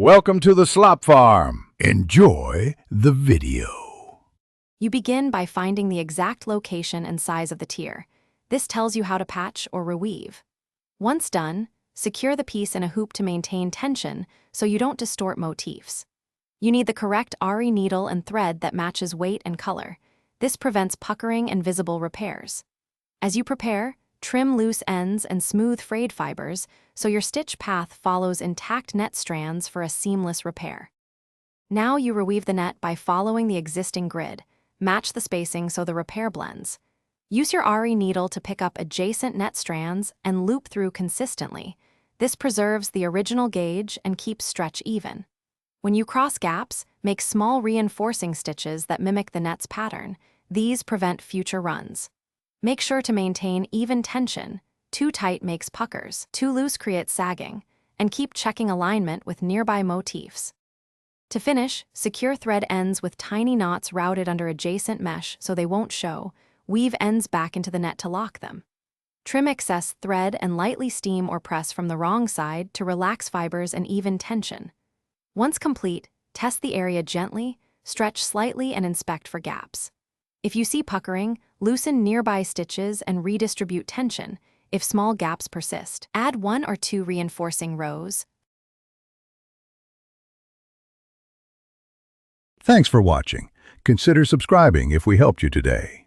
Welcome to the slop farm. Enjoy the video. You begin by finding the exact location and size of the tier. This tells you how to patch or reweave. Once done, secure the piece in a hoop to maintain tension so you don't distort motifs. You need the correct Aari needle and thread that matches weight and color. This prevents puckering and visible repairs. As you prepare, trim loose ends and smooth frayed fibers so your stitch path follows intact net strands for a seamless repair. Now you reweave the net by following the existing grid. Match the spacing so the repair blends. Use your Aari needle to pick up adjacent net strands and loop through consistently. This preserves the original gauge and keeps stretch even. When you cross gaps, make small reinforcing stitches that mimic the net's pattern. These prevent future runs. Make sure to maintain even tension. Too tight makes puckers, too loose creates sagging, and keep checking alignment with nearby motifs. To finish, secure thread ends with tiny knots routed under adjacent mesh so they won't show. Weave ends back into the net to lock them. Trim excess thread and lightly steam or press from the wrong side to relax fibers and even tension. Once complete, test the area gently, stretch slightly and inspect for gaps. If you see puckering, loosen nearby stitches and redistribute tension. If small gaps persist, add 1 or 2 reinforcing rows. Thanks for watching. Consider subscribing if we helped you today.